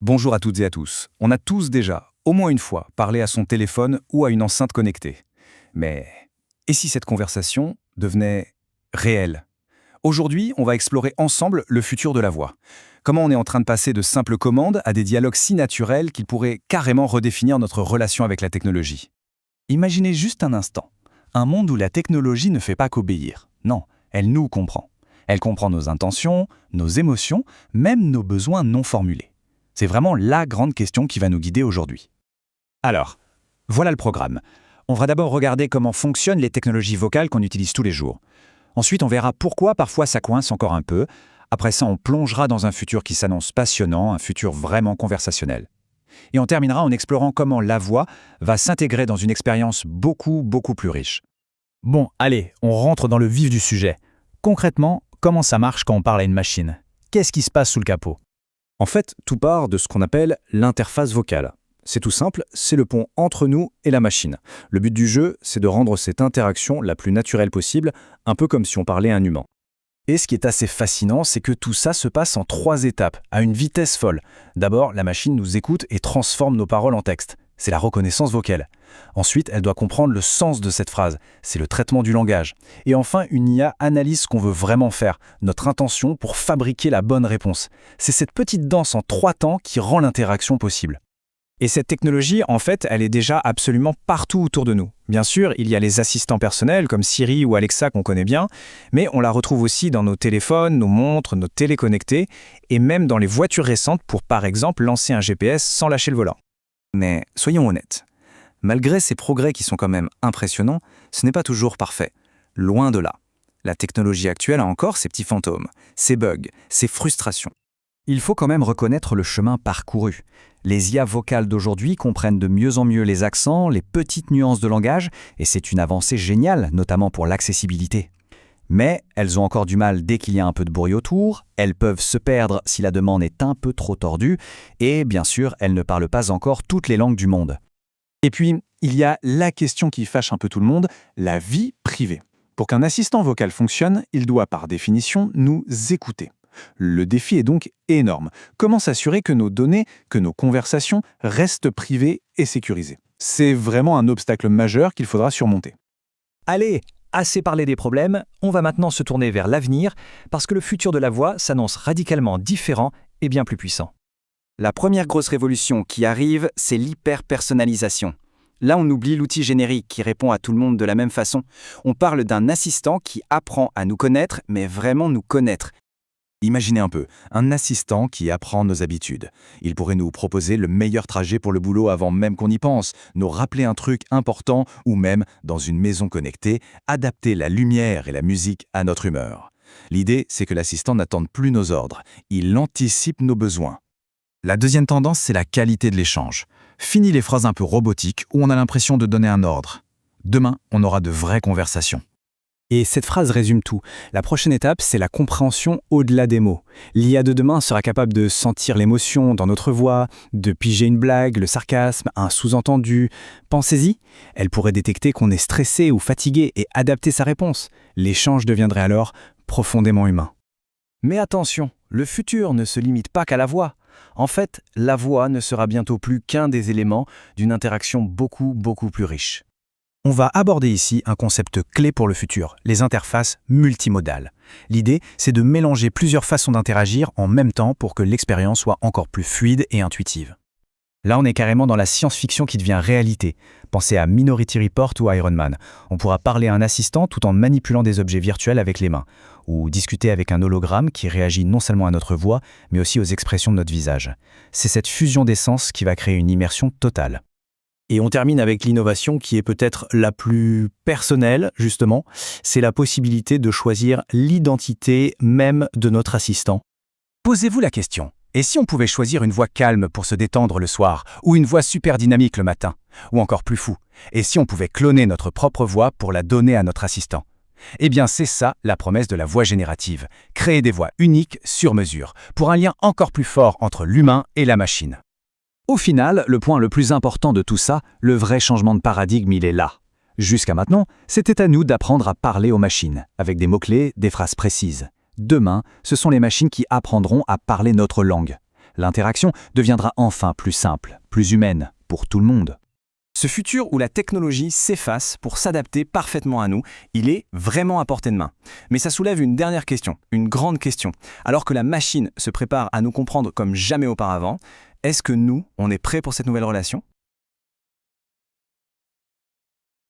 Bonjour à toutes et à tous. On a tous déjà, au moins une fois, parlé à son téléphone ou à une enceinte connectée. Mais et si cette conversation devenait réelle? Aujourd'hui, on va explorer ensemble le futur de la voix. Comment on est en train de passer de simples commandes à des dialogues si naturels qu'ils pourraient carrément redéfinir notre relation avec la technologie. Imaginez juste un instant. Un monde où la technologie ne fait pas qu'obéir. Non, elle nous comprend. Elle comprend nos intentions, nos émotions, même nos besoins non formulés. C'est vraiment la grande question qui va nous guider aujourd'hui. Alors, voilà le programme. On va d'abord regarder comment fonctionnent les technologies vocales qu'on utilise tous les jours. Ensuite, on verra pourquoi parfois ça coince encore un peu. Après ça, on plongera dans un futur qui s'annonce passionnant, un futur vraiment conversationnel. Et on terminera en explorant comment la voix va s'intégrer dans une expérience beaucoup plus riche. Bon, allez, on rentre dans le vif du sujet. Concrètement, comment ça marche quand on parle à une machine? Qu'est-ce qui se passe sous le capot? En fait, tout part de ce qu'on appelle l'interface vocale. C'est tout simple, c'est le pont entre nous et la machine. Le but du jeu, c'est de rendre cette interaction la plus naturelle possible, un peu comme si on parlait à un humain. Et ce qui est assez fascinant, c'est que tout ça se passe en 3 étapes, à une vitesse folle. D'abord, la machine nous écoute et transforme nos paroles en texte. C'est la reconnaissance vocale. Ensuite, elle doit comprendre le sens de cette phrase. C'est le traitement du langage. Et enfin, une IA analyse ce qu'on veut vraiment faire, notre intention pour fabriquer la bonne réponse. C'est cette petite danse en 3 temps qui rend l'interaction possible. Et cette technologie, en fait, elle est déjà absolument partout autour de nous. Bien sûr, il y a les assistants personnels comme Siri ou Alexa qu'on connaît bien, mais on la retrouve aussi dans nos téléphones, nos montres, nos téléconnectés, et même dans les voitures récentes pour, par exemple, lancer un GPS sans lâcher le volant. Mais soyons honnêtes, malgré ces progrès qui sont quand même impressionnants, ce n'est pas toujours parfait. Loin de là. La technologie actuelle a encore ses petits fantômes, ses bugs, ses frustrations. Il faut quand même reconnaître le chemin parcouru. Les IA vocales d'aujourd'hui comprennent de mieux en mieux les accents, les petites nuances de langage, et c'est une avancée géniale, notamment pour l'accessibilité. Mais elles ont encore du mal dès qu'il y a un peu de bruit autour, elles peuvent se perdre si la demande est un peu trop tordue, et bien sûr, elles ne parlent pas encore toutes les langues du monde. Et puis, il y a la question qui fâche un peu tout le monde, la vie privée. Pour qu'un assistant vocal fonctionne, il doit par définition nous écouter. Le défi est donc énorme. Comment s'assurer que nos données, que nos conversations restent privées et sécurisées? C'est vraiment un obstacle majeur qu'il faudra surmonter. Allez, assez parlé des problèmes, on va maintenant se tourner vers l'avenir, parce que le futur de la voix s'annonce radicalement différent et bien plus puissant. La première grosse révolution qui arrive, c'est l'hyper-personnalisation. Là, on oublie l'outil générique qui répond à tout le monde de la même façon. On parle d'un assistant qui apprend à nous connaître, mais vraiment nous connaître. Imaginez un peu, un assistant qui apprend nos habitudes. Il pourrait nous proposer le meilleur trajet pour le boulot avant même qu'on y pense, nous rappeler un truc important ou même, dans une maison connectée, adapter la lumière et la musique à notre humeur. L'idée, c'est que l'assistant n'attende plus nos ordres, il anticipe nos besoins. La deuxième tendance, c'est la qualité de l'échange. Fini les phrases un peu robotiques où on a l'impression de donner un ordre. Demain, on aura de vraies conversations. Et cette phrase résume tout. La prochaine étape, c'est la compréhension au-delà des mots. L'IA de demain sera capable de sentir l'émotion dans notre voix, de piger une blague, le sarcasme, un sous-entendu. Pensez-y, elle pourrait détecter qu'on est stressé ou fatigué et adapter sa réponse. L'échange deviendrait alors profondément humain. Mais attention, le futur ne se limite pas qu'à la voix. En fait, la voix ne sera bientôt plus qu'un des éléments d'une interaction beaucoup plus riche. On va aborder ici un concept clé pour le futur, les interfaces multimodales. L'idée, c'est de mélanger plusieurs façons d'interagir en même temps pour que l'expérience soit encore plus fluide et intuitive. Là, on est carrément dans la science-fiction qui devient réalité. Pensez à Minority Report ou Iron Man. On pourra parler à un assistant tout en manipulant des objets virtuels avec les mains, ou discuter avec un hologramme qui réagit non seulement à notre voix, mais aussi aux expressions de notre visage. C'est cette fusion d'essence qui va créer une immersion totale. Et on termine avec l'innovation qui est peut-être la plus personnelle, justement. C'est la possibilité de choisir l'identité même de notre assistant. Posez-vous la question, et si on pouvait choisir une voix calme pour se détendre le soir, ou une voix super dynamique le matin, ou encore plus fou, et si on pouvait cloner notre propre voix pour la donner à notre assistant? Eh bien, c'est ça la promesse de la voix générative, créer des voix uniques sur mesure, pour un lien encore plus fort entre l'humain et la machine. Au final, le point le plus important de tout ça, le vrai changement de paradigme, il est là. Jusqu'à maintenant, c'était à nous d'apprendre à parler aux machines, avec des mots-clés, des phrases précises. Demain, ce sont les machines qui apprendront à parler notre langue. L'interaction deviendra enfin plus simple, plus humaine, pour tout le monde. Ce futur où la technologie s'efface pour s'adapter parfaitement à nous, il est vraiment à portée de main. Mais ça soulève une dernière question, une grande question. Alors que la machine se prépare à nous comprendre comme jamais auparavant, est-ce que nous, on est prêts pour cette nouvelle relation ?